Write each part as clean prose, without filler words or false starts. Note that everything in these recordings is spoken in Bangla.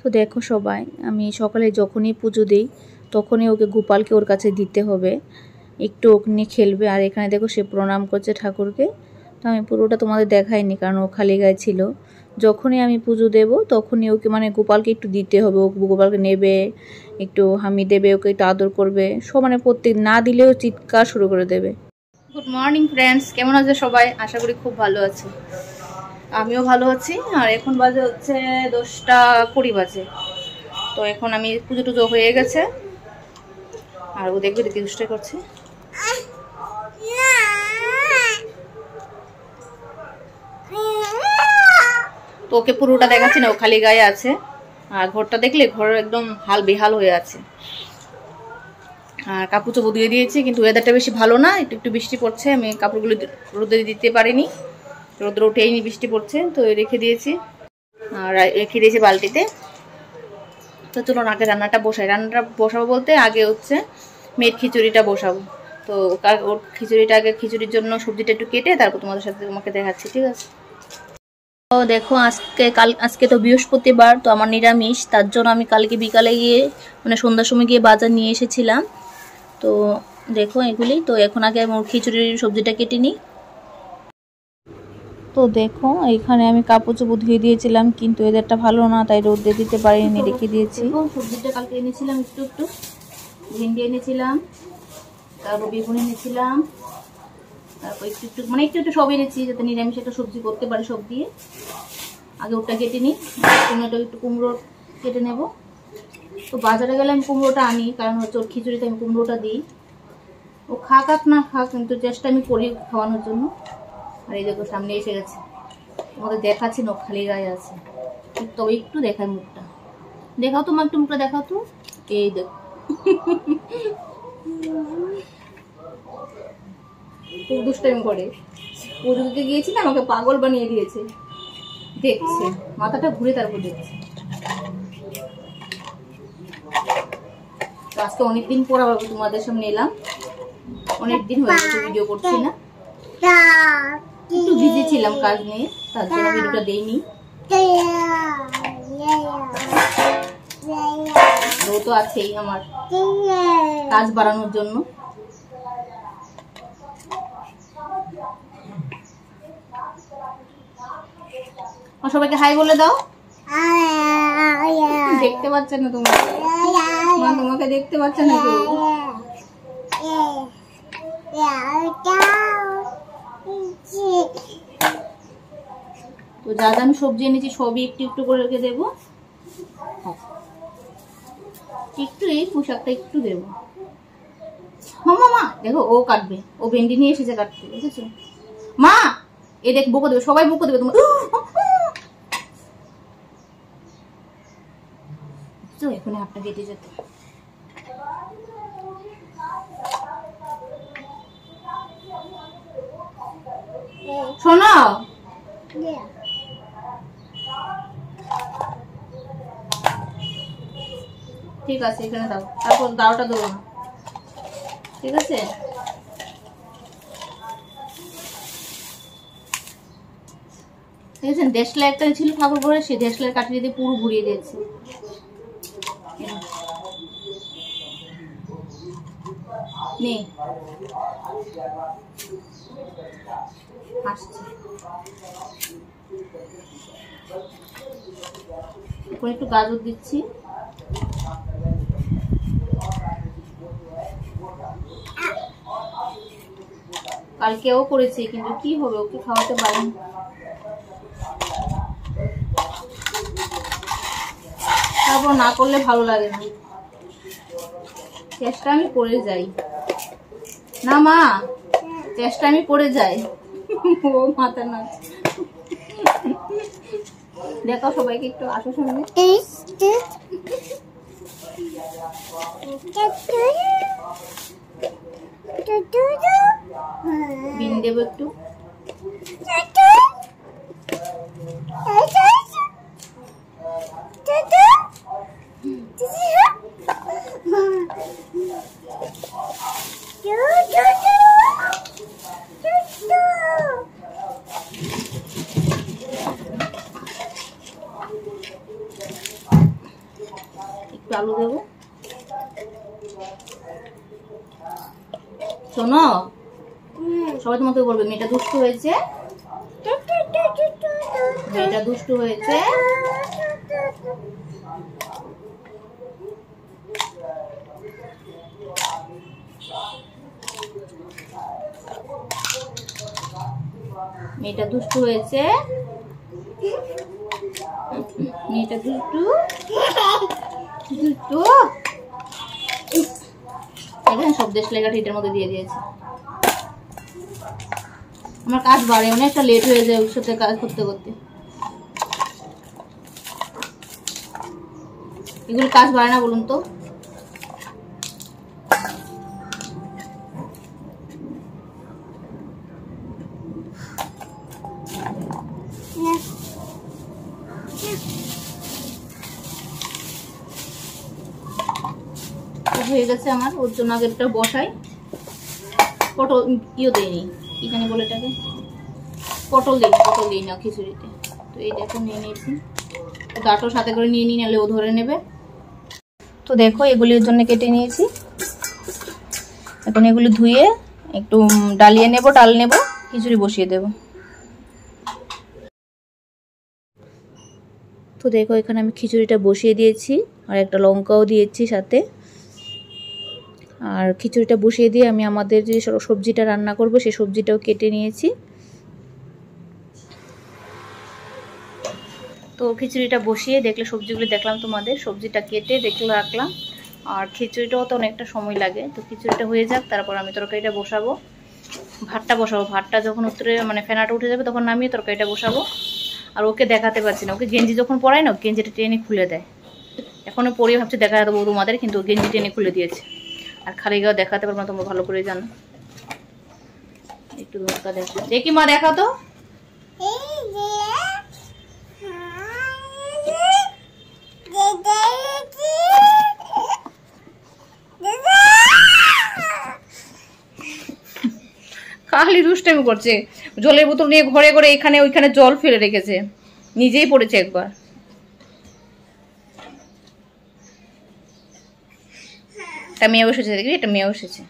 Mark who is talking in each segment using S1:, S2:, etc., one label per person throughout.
S1: তো দেখো সবাই, আমি সকালে যখনই পুজো দিই তখনই ওকে গোপালকে ওর কাছে দিতে হবে, একটু ওকে নিয়ে খেলবে। আর এখানে দেখো সে প্রণাম করছে ঠাকুরকে। তো আমি পুরোটা তোমাদের দেখাইনি কারণ ও খালি গায়ে ছিল। যখনই আমি পুজো দেব তখনই ওকে মানে গোপালকে একটু দিতে হবে। ও গোপালকে নেবে, একটু হামি দেবে, ওকে একটু আদর করবে। সব মানে প্রত্যেক না দিলেও চিৎকার শুরু করে দেবে। গুড মর্নিং ফ্রেন্ডস, কেমন আছে সবাই? আশা করি খুব ভালো আছে। আমিও ভালো আছি। আর এখন বাজে হচ্ছে 10:20 বাজে। তো এখন আমি পুজো টুজো হয়ে গেছে। আর ও দেখবে দেখতে দুষ্টাই করছে। তো ওকে পুরোটা দেখাচ্ছি না, ও খালি গায়ে আছে। আর ঘরটা দেখলে ঘর একদম হাল বেহাল হয়ে আছে। আর কাপড় চোপড় দিয়ে দিয়েছি, কিন্তু ওয়েদারটা বেশি ভালো না, একটু একটু বৃষ্টি পড়ছে। আমি কাপড়গুলো রোদে দিতে পারিনি, রোদ্র উঠেইনি, বৃষ্টি পড়ছে তো রেখে দিয়েছি। আর রেখে দিয়েছি বালতিতে। তো চলো আগে রান্নাটা বসাই। রান্নাটা বসাবো বলতে আগে হচ্ছে মেয়ের খিচুড়িটা বসাবো। তো ওর খিচুড়িটা আগে, খিচুড়ির জন্য সবজিটা একটু কেটে তারপর তোমাকে দেখাচ্ছি, ঠিক আছে? তো দেখো আজকে তো বৃহস্পতিবার, তো আমার নিরামিষ। তার জন্য আমি কালকে বিকালে গিয়ে মানে সন্ধ্যার সময় গিয়ে বাজার নিয়ে এসেছিলাম। তো দেখো এগুলি। তো এখন আগে আমি ওর খিচুড়ির সবজিটা কেটে নিই। তো দেখো এখানে আমি কাপড় চোপড় ধুয়ে দিয়েছিলাম, কিন্তু এদেরটা ভালো না তাই রোদে দিতে পারিনি, রেখে দিয়েছি। সবজিটা কালকে এনেছিলাম একটু একটু, ভেন্ডি এনেছিলাম, তারপর বেগুন এনেছিলাম, তারপর একটু একটু মানে একটু একটু সব এনেছি যাতে নিরামিষ একটা সবজি করতে পারি সব দিয়ে। আগে ওটা কেটে নিই, টমেটো একটু কুমড়ো কেটে নেব। তো বাজারে গেলে আমি কুমড়োটা আনি, কারণ হচ্ছে ওর খিচুড়িতে আমি কুমড়োটা দিই। ও খাক না খাক, কিন্তু চেষ্টা আমি করি খাওয়ানোর জন্য। আর এই দেখো সামনে এসে গেছে, তোমাদের দেখাচ্ছি না, খালি গায়ে আছে। তবে একটু দেখায় মুখটা, দেখাও তো মা, একটু মুখটা দেখাও তো। এই দেখো খুব দুষ্টামি করে। পুজো দিতে গিয়েছি না, আমাকে পাগল বানিয়ে দিয়েছে। দেখছে, মাথাটা ঘুরে তারপর দেখছে। আজকে অনেকদিন পর আবার তোমাদের সামনে এলাম, অনেকদিন হয়ে গেছে ভিডিও করছি না। একটু বিজি ছিলাম কাজ নিয়ে, তার জন্য ভিডিওটা দেইনি। ও তো আছেই আমার কাজ বাড়ানোর জন্য। সবাইকে হাই বলে দাও। দেখতে পাচ্ছেন না তোমাকে, মা তোমাকে দেখতে পাচ্ছেন না কেউ। তো যা যা আমি সবজি এনেছি সবই একটু একটু করে রেখে দেবো। একটু এই পোশাকটা একটু দেবো। মা দেখো ও কাটবে, ও ভেন্ডি নিয়ে এসেছে কাটতে, বুঝেছো? মা এ দেখ বকো দেবে, সবাই বকো দেবে তোমার। এখন হাতটা কেটে যেত। শোনো, ঠিক আছে এখানে দাও, তারপর দাওটা দেবো না, ঠিক আছে? দেখেছেন দেশলাই একটা ছিল ঠাকুর ঘরে, সে দেশলাই কাটিয়ে দিয়ে পুরো ঘুরিয়ে দিয়েছে। নে আসছে, এখন একটু গাজর দিচ্ছি। কালকেও করেছি, কিন্তু কি হবে, ওকে খাওয়াতে পারিনি। তারপর না করলে ভালো লাগে না, চেষ্টা আমি করে যাই না মা, চেষ্টা আমি করে যাই। ও মাথা না, দেখো সবাইকে একটু আসো সামনে। বিন দেবো একটু। আলু দেবো। শোনো, সবাই তোমাকে বলবে মেয়েটা দুষ্টু হয়েছে, মেয়েটা দুষ্টু হয়েছে। মেয়েটা দুষ্টু হয়েছে, মেয়েটা দুষ্টু দুষ্টু। এখানে সব দেশ লেখাটা এটার মধ্যে দিয়ে দিয়েছে। আমার কাজ বাড়ে, অনেকটা লেট হয়ে যায় ওর সাথে কাজ করতে করতে। এগুলো কাজ বাড়ে না বলুন তো? হয়ে গেছে আমার, ওর জন্য আগে একটা বসাই। পটল কিও দেয়নি, কি জানি বলে এটাকে, পটল দিই না খিচুড়িতে। তো এই দেখো নিয়ে নিয়েছি, ডাঁটো সাথে করে নিয়ে নিয়ে নিলে ও ধরে নেবে। তো দেখো এগুলির জন্য কেটে নিয়েছি। এখন এগুলি ধুয়ে একটু ডালিয়ে নেব, ডাল নেব, খিচুড়ি বসিয়ে দেব। তো দেখো এখানে আমি খিচুড়িটা বসিয়ে দিয়েছি, আর একটা লঙ্কাও দিয়েছি সাথে। আর খিচুড়িটা বসিয়ে দিয়ে আমি আমাদের যে সবজিটা রান্না করব সেই সবজিটাও কেটে নিয়েছি। তো খিচুড়িটা বসিয়ে দেখলে সবজিগুলো দেখলাম তোমাদের, সবজিটা কেটে দেখলে রাখলাম। আর খিচুড়িটাও তো অনেকটা সময় লাগে, তো খিচুড়িটা হয়ে যাক, তারপর আমি তরকারিটা বসাবো, ভাতটা বসাবো। ভাতটা যখন উতরে মানে ফেনাটা উঠে যাবে তখন নামিয়ে তরকারিটা বসাবো। আর ওকে দেখাতে পারছি না, ওকে গেঞ্জি যখন পরাই না গেঞ্জিটা টেনে খুলে দেয়। এখনও পরিয়ে ভাবছি দেখা দেবো তোমাদের, কিন্তু গেঞ্জি টেনে খুলে দিয়েছে। আর খালি গাও দেখাতে পারবো না, তোমরা ভালো করে জানো। একটু ধোকা দেখো, দেখি মা দেখাও তো। খালি দুষ্টামি করছে, জলের বোতল নিয়ে ঘরে ঘরে এখানে ওইখানে জল ফেলে রেখেছে, নিজেই পড়েছে একবার। একটা মেয়ে এসেছে, দেখবি একটা মেয়ে এসেছে।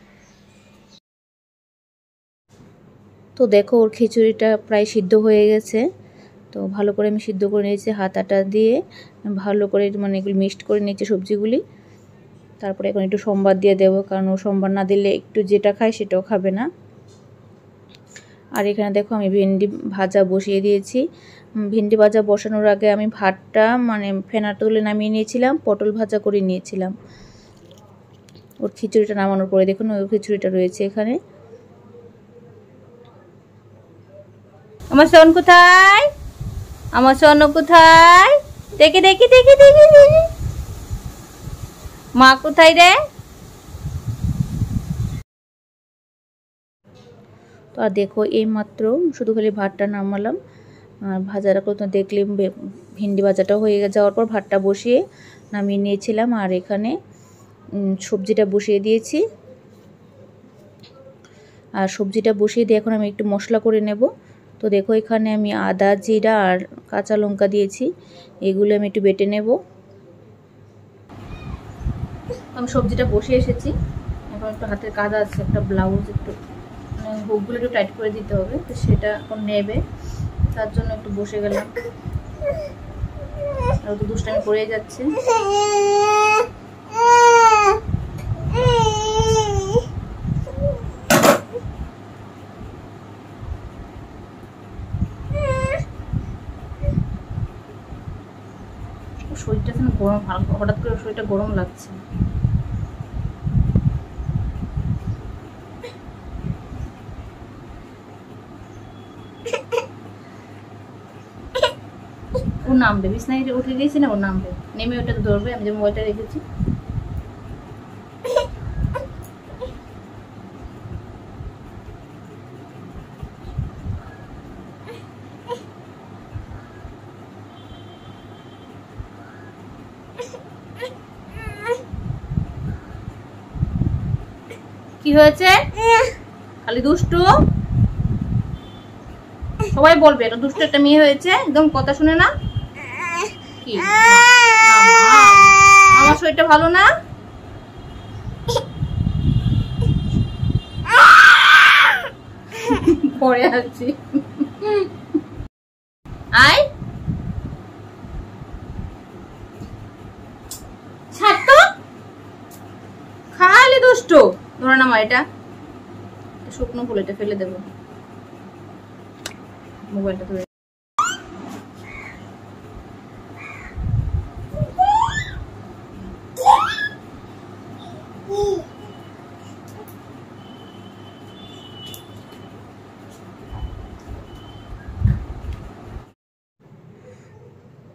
S1: তো দেখো ওর খিচুড়িটা প্রায় সিদ্ধ হয়ে গেছে। তো ভালো করে আমি সিদ্ধ করে নিয়েছি, হাত আটা দিয়ে ভালো করে মানে এগুলো মিক্সড করে নিয়েছি সবজিগুলি। তারপরে এখন একটু সম্বার দিয়ে দেবো, কারণ ও সম্বার না দিলে একটু যেটা খায় সেটাও খাবে না। আর এখানে দেখো আমি ভেন্ডি ভাজা বসিয়ে দিয়েছি। ভেন্ডি ভাজা বসানোর আগে আমি ভাতটা মানে ফেনাটা তুলে নামিয়ে নিয়েছিলাম, পটল ভাজা করে নিয়েছিলাম। ওর খিচুড়িটা নামানোর পরে দেখুন ওর খিচুড়িটা রয়েছে এখানে। আমার সোন কোথায়, আমার সোন কোথায়, দেখি দেখি দেখি দেখি দেখি, মা কোথায় রে? তো আর দেখো এই মাত্র শুধু খালি ভাতটা নামালাম, আর ভাজাটা করতে দেখলে ভেন্ডি ভাজাটা হয়ে যাওয়ার পর ভাতটা বসিয়ে নামিয়ে নিয়েছিলাম। আর এখানে সবজিটা বসিয়ে দিয়েছি। আর সবজিটা বসিয়ে দিয়ে এখন আমি একটু মশলা করে নেব। তো দেখো এখানে আমি আদা, জিরা আর কাঁচা লঙ্কা দিয়েছি, এগুলো আমি একটু বেটে নেব। আমি সবজিটা বসিয়ে এসেছি, এখন একটু হাতের কাজ আছে, একটা ব্লাউজ একটু মানে হুকগুলো একটু টাইট করে দিতে হবে, তো সেটা এখন নেবে, তার জন্য একটু বসে গেলাম। আর তো দুষ্টামি করেই যাচ্ছে। শরীরটা যেন গরম, হঠাৎ করে শরীরটা গরম লাগছে। ও নামবে, বিছনায় উঠে গেছি না, ও নামবে, নেমে ওটা ধরবে। আমি যে মোবাইলটা রেখেছি, কি হয়েছে? খালি দুষ্টু, সবাই বলবে এটা দুষ্টু একটা মেয়ে হয়েছে, একদম কথা শুনে না। কি আমার শরীরটা শরীরটা ভালো না? পরে আসছি। আয় ছাড় তো, খালি দুষ্ট। ধরে নামা, এটা শুকনো ফুল, এটা ফেলে দেবো। মোবাইলটা ধরে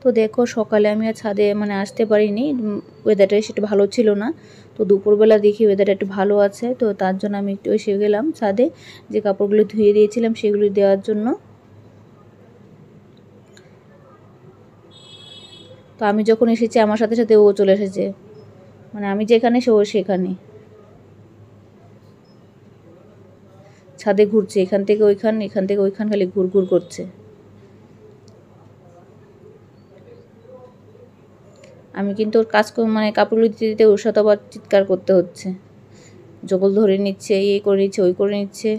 S1: তো দেখো, সকালে আমি আর ছাদে মানে আসতে পারিনি, ওয়েদারটা সেটা ভালো ছিল না। তো দুপুরবেলা দেখি ওয়েদারটা একটু ভালো আছে, তো তার জন্য আমি একটু এসে গেলাম ছাদে, যে কাপড়গুলো ধুয়ে দিয়েছিলাম সেগুলো দেওয়ার জন্য। তো আমি যখন এসেছি আমার সাথে সাথে ও চলে এসেছে, মানে আমি যেখানে সে ও সেখানে। ছাদে ঘুরছে, এখান থেকে ওইখান, এখান থেকে ওইখান, খালি ঘুর ঘুর করছে। আমি কিন্তু ওর কাজ মানে কাপড়গুলো দিতে দিতে ওর সাথে আবার চিৎকার করতে হচ্ছে, জগল ধরে নিচ্ছে, এই করে নিচ্ছে, ওই করে নিচ্ছে।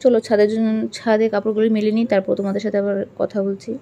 S1: চলো ছাদে কাপড়গুলো মেলে নিই, তারপর তোমাদের সাথে আবার কথা বলছি।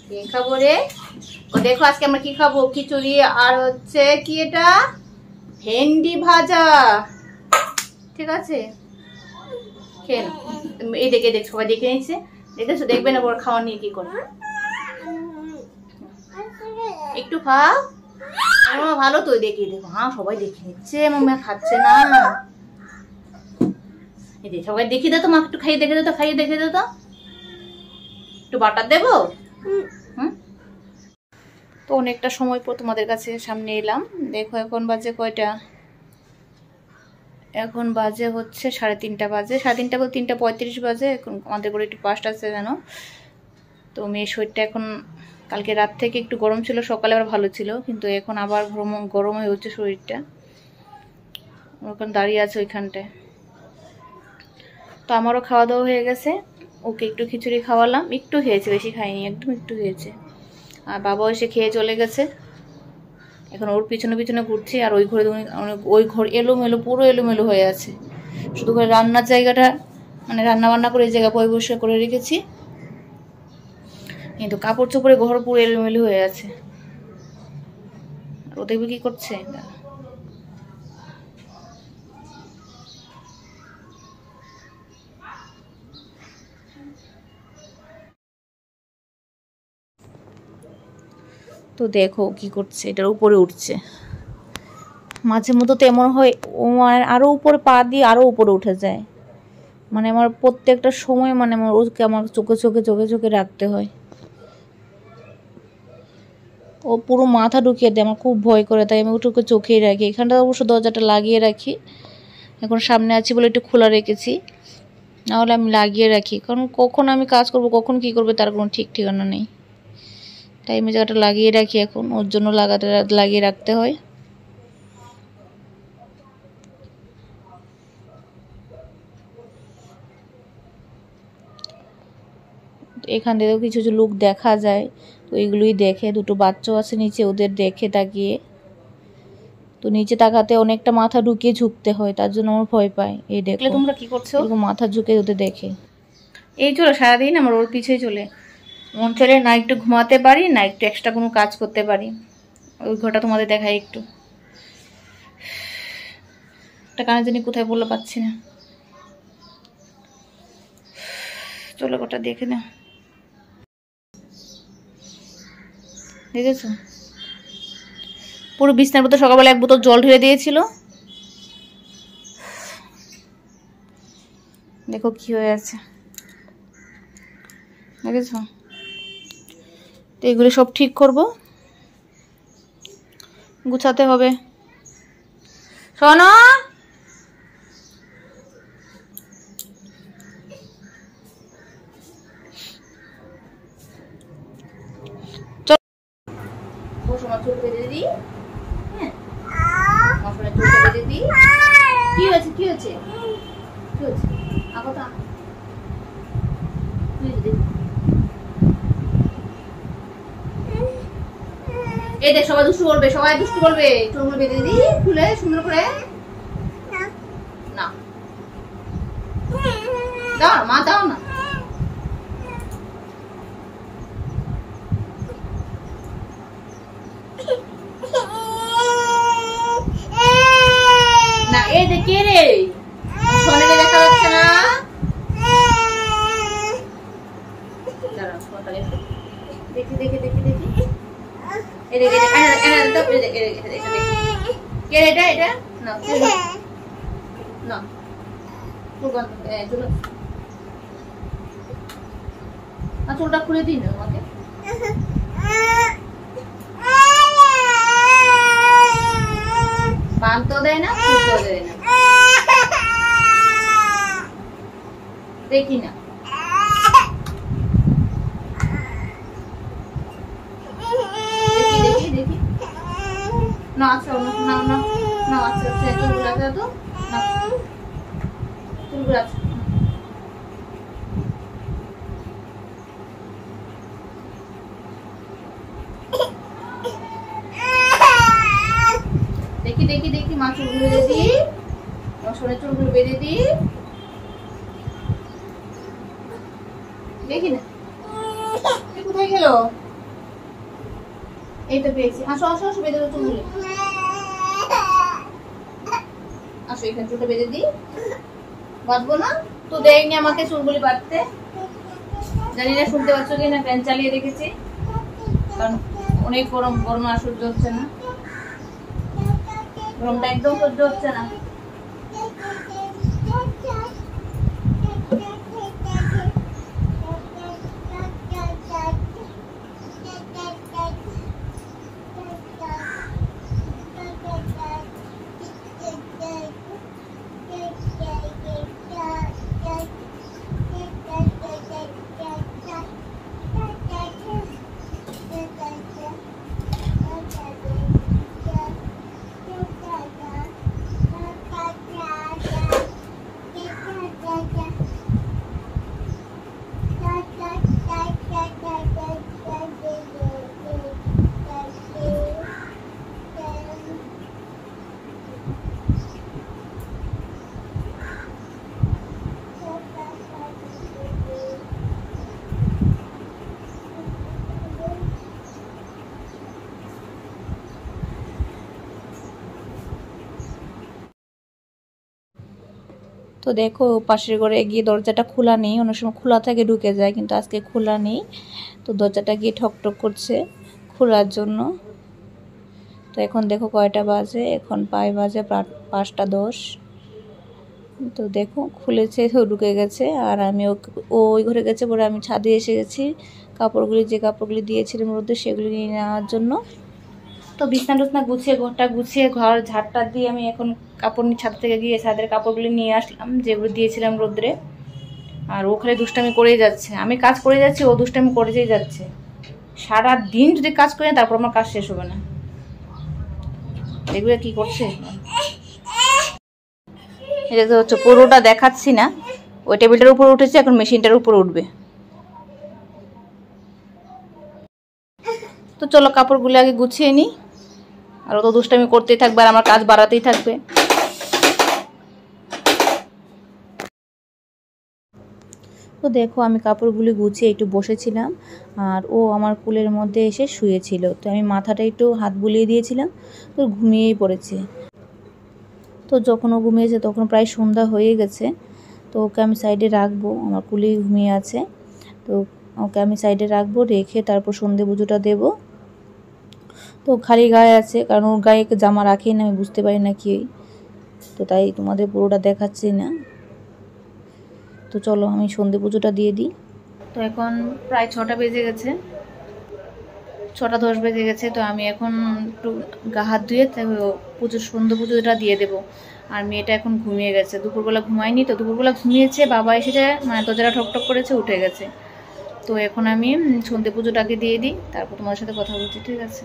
S1: কি খাবো রে? ও দেখো, আজকে আমরা কি খাবো, খিচুড়ি আর হচ্ছে কি, এটা ভেন্ডি ভাজা। ঠিক আছে, খেয়ে এই দেখে দেখ, সবাই দেখে নিচ্ছে, দেখেছো? দেখবে না ওর খাওয়া নিয়ে কি করে। একটু খা, ভালো তো। দেখি দেখো, হ্যাঁ সবাই দেখে নিচ্ছে, মামা খাচ্ছে না। এই যে সবাই দেখিয়ে দে তো, মা একটু খাইয়ে দেখে দে তো, খাইয়ে দেখে দে তো, একটু বাটার দেবো। তো অনেকটা সময় পর তোমাদের কাছে সামনে এলাম। দেখো এখন বাজে কয়টা, এখন বাজে হচ্ছে 3:30 বাজে, 3:30 বলতে 3:35 বাজে। এখন আমাদের করে একটু পাস্ট আছে যেন। তো মেয়ের শরীরটা এখন, কালকে রাত থেকে একটু গরম ছিল, সকালে আবার ভালো ছিল, কিন্তু এখন আবার গরম হয়ে হচ্ছে শরীরটা। ওখানে দাঁড়িয়ে আছে ওইখানটায়। তো আমারও খাওয়া দাওয়া হয়ে গেছে, ওকে একটু খিচুড়ি খাওয়ালাম, একটু খেয়েছে, বেশি খাইনি, একদম একটু খেয়েছে। আর বাবাও এসে খেয়ে চলে গেছে, এখন ওর পিছনে পিছনে ঘুরছি। আর ওই ঘর এলোমেলো, পুরো এলোমেলো হয়ে আছে। শুধু করে রান্নার জায়গাটা, মানে রান্না বান্না করে এই জায়গা পরিষ্কার করে রেখেছি, কিন্তু কাপড় চোপড়ে ঘর পুরো এলোমেলো হয়ে আছে। ও দেখবে কি করছে। তো দেখো কি করছে, এটার উপরে উঠছে। মাঝে মধ্যে তো এমন হয় ও মানে আরো উপরে পা দিয়ে আরো উপরে উঠে যায়। মানে আমার প্রত্যেকটা সময় মানে ওকে আমার চোখে চোখে চোখে চোখে রাখতে হয়। ও পুরো মাথা ঢুকিয়ে দেয়, আমার খুব ভয় করে, তাই আমি ওটুকু চোখেই রাখি। এখানটা অবশ্য দরজাটা লাগিয়ে রাখি, এখন সামনে আছি বলে একটু খোলা রেখেছি, নাহলে আমি লাগিয়ে রাখি। কারণ কখন আমি কাজ করব, কখন কি করবে তার কোনো ঠিক ঠিকানা নেই। তাই আমি জায়গাটা লাগিয়ে রাখি, এখন ওর জন্য লাগিয়ে রাখতে হয়। এখান থেকেও কিছু কিছু লোক দেখা যায়, তো এইগুলোই দেখে। দুটো বাচ্চাও আছে নিচে, ওদের দেখে তাকিয়ে। তো নিচে তাকাতে অনেকটা মাথা ঢুকিয়ে ঝুঁকতে হয়, তার জন্য আমার ভয় পায়। এই দেখলে তোমরা কি করছো, এরকম মাথা ঝুঁকে ওদের দেখে। এই চলো সারাদিন আমার ওর পিছিয়ে চলে, মন চলে না একটু ঘুমাতে পারি, না একটু এক্সট্রা কোনো কাজ করতে পারি। ওই ঘরটা তোমাদের দেখাই একটু। একটা কানে জানি কোথায় বললে পাচ্ছি না, চলো ওটা দেখে না। দেখেছো পুরো বিছনার মধ্যে সকালবেলা এক বোতল জল ঢেলে দিয়েছিল, দেখো কি হয়ে আছে। দেখেছো, তো এগুলো সব ঠিক করব, গুছাতে হবে। শোনো, কি হয়েছে কি হয়েছে কি হয়েছে, এই দেখ সবাই দুষ্টু বলবে, সবাই দুষ্টু বলবে। চোখগুলো বেঁধে দিদি খুলে সুন্দর করে। না দাও মা, দাও না। না এই দেখ কে রে, সোনাকে দেখা যাচ্ছে না। দেখি দেখি দেখি দেখি, দেখি চুলটা খুলে দিন আমাকে। বাঁধতে দেয় না, দেয় না, দেখি না। না আচ্ছা না না না, আচ্ছা আচ্ছা চুলগুলো আছে তো না, চুলগুলো আছে। দেখি দেখি দেখি মা চুলগুলো বেঁধে দিই, সোনার চুলগুলো বেঁধে দিই, দেখি না কোথায় গেল। এইটা পেয়েছি, আসো আসো আসো, বেঁধে দাও চুলগুলো। আসো এখানে চুলটা বেঁধে দিই, বাঁধবো না তো, দেয়নি আমাকে চুলগুলি বাঁধতে। জানি না শুনতে পাচ্ছ কি না, ফ্যান চালিয়ে রেখেছি কারণ অনেক গরম, গরম আর সহ্য হচ্ছে না, গরমটা একদম সহ্য হচ্ছে না। তো দেখো পাশের ঘরে গিয়ে দরজাটা খোলা নেই, অনেক সময় খোলা থাকে ঢুকে যায়, কিন্তু আজকে খোলা নেই। তো দরজাটা গিয়ে ঠকঠক করছে খোলার জন্য। তো এখন দেখো কয়টা বাজে, এখন প্রায় বাজে 5:10। তো দেখো খুলেছে, তো ঢুকে গেছে। আর আমি ওই ঘরে গেছে পরে আমি ছাদে এসে গেছি যে কাপড়গুলি দিয়েছিলাম রোদে সেগুলি নিয়ে নেওয়ার জন্য। তো বিছনা টুছনা গুছিয়ে ঘরটা গুছিয়ে ঘর ঝাড়টা দিয়ে আমি এখন কাপড় ছাদ থেকে গিয়ে ছাদের কাপড়গুলি নিয়ে আসলাম যেগুলো দিয়েছিলাম রোদ্রে। আর ওখানে দুষ্টামি করেই যাচ্ছে, আমি কাজ করে যাচ্ছি, ও দুষ্টামি করেই যাচ্ছে। সারা দিন যদি কাজ করে তারপর আমার কাজ শেষ হবে না। এগুলো কি করছে, এটা হচ্ছে পুরোটা দেখাচ্ছি না। ওই টেবিলটার উপর উঠেছে, এখন মেশিনটার উপর উঠবে। তো চলো কাপড়গুলো আগে গুছিয়ে নিই, আর ও তো দুষ্টামি করতেই থাকবে আর আমার কাজ বাড়াতেই থাকবে। তো দেখো আমি কাপড়গুলি গুছিয়ে একটু বসেছিলাম, আর ও আমার কোলের মধ্যে এসে শুয়েছিল। তো আমি মাথাটা একটু হাত বুলিয়ে দিয়েছিলাম, তো ঘুমিয়েই পড়েছে। তো যখন ও ঘুমিয়েছে তখন প্রায় সন্ধ্যা হয়ে গেছে। তো ওকে আমি সাইডে রাখবো, আমার কোলেই ঘুমিয়ে আছে। তো ওকে আমি সাইডে রাখবো, রেখে তারপর সন্ধে পুজোটা দেবো। তো খালি গায়ে আছে, কারণ ওর গায়ে জামা রাখেই না, আমি বুঝতে পারি না কি। তো তাই তোমাদের পুরোটা দেখাচ্ছি না। তো চলো আমি সন্ধে পুজোটা দিয়ে দিই। তো এখন প্রায় 6টা বেজে গেছে, 6:10 বেজে গেছে। তো আমি এখন একটু গা হাত ধুয়ে সন্ধে পুজোটা দিয়ে দেবো। আর মেয়েটা এখন ঘুমিয়ে গেছে, দুপুরবেলা ঘুমায়নি। তো দুপুরবেলা ঘুমিয়েছে, বাবা এসেছে, মানে দরজাটা ঠকঠক করেছে, উঠে গেছে। তো এখন আমি সন্ধে পুজোটাকে দিয়ে দিই, তারপর তোমাদের সাথে কথা বলছি, ঠিক আছে?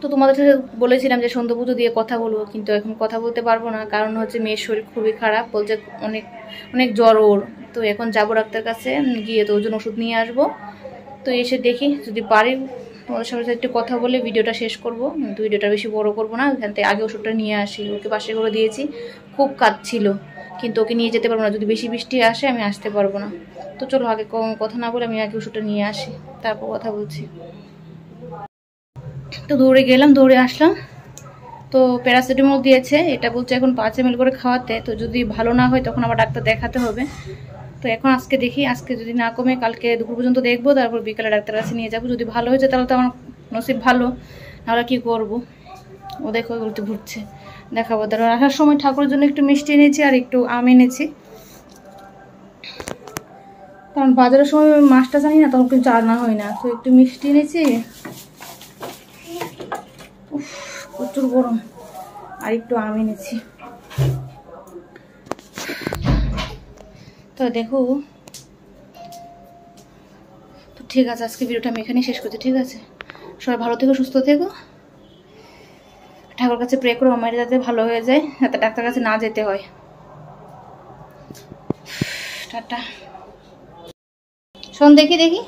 S1: তো তোমাদের সাথে বলেছিলাম যে সন্ধ্যা পুজো দিয়ে কথা বলবো, কিন্তু এখন কথা বলতে পারবো না, কারণ হচ্ছে মেয়ের শরীর খুবই খারাপ, বলছে অনেক অনেক জ্বর ওর। তো এখন যাবো ডাক্তার কাছে, গিয়ে তো ওর জন্য ওষুধ নিয়ে আসবো। তো এসে দেখি যদি পারি তোমাদের সাথে একটু কথা বলে ভিডিওটা শেষ করবো, কিন্তু ভিডিওটা বেশি বড় করবো না। ওখান থেকে আগে ওষুধটা নিয়ে আসি, ওকে পাশে করে দিয়েছি, খুব কাঁদছিল, কিন্তু ওকে নিয়ে যেতে পারবো না, যদি বেশি বৃষ্টি আসে আমি আসতে পারবো না। তো চলো আগে কথা না বলে আমি আগে ওষুধটা নিয়ে আসি, তারপর কথা বলছি। তো দৌড়ে গেলাম, দৌড়ে আসলাম। তো প্যারাসিটামল দিয়েছে, এটা বলছে এখন 5 ml করে খাওয়াতে। তো যদি ভালো না হয় তখন আবার ডাক্তার দেখাতে হবে। তো এখন আজকে দেখি, আজকে যদি না কমে কালকে দুপুর পর্যন্ত দেখবো, তারপর বিকালে ডাক্তার কাছে নিয়ে যাবো। যদি ভালো হয়েছে তাহলে তো আমার নসিব ভালো, নাহলে কি করবো। ও দেখো বলতে ঘুরছে, দেখাবো। তারপর আসার সময় ঠাকুরের জন্য একটু মিষ্টি এনেছি আর একটু আম এনেছি, কারণ বাজারের সময় মাছটা জানি না, তখন কিছু আনা হয় না। তো একটু মিষ্টি এনেছি, প্রচুর গরম, আর একটু আম এনেছি। তো দেখো, তো ঠিক আছে, আজকে ভিডিওটা আমি এখানেই শেষ করছি, ঠিক আছে? সবাই ভালো থেকো, সুস্থ থেকো, ঠাকুর কাছে প্রে করো আমার যাতে ভালো হয়ে যায়, যাতে ডাক্তার কাছে না যেতে হয়। টাটা। শোন, দেখি দেখি।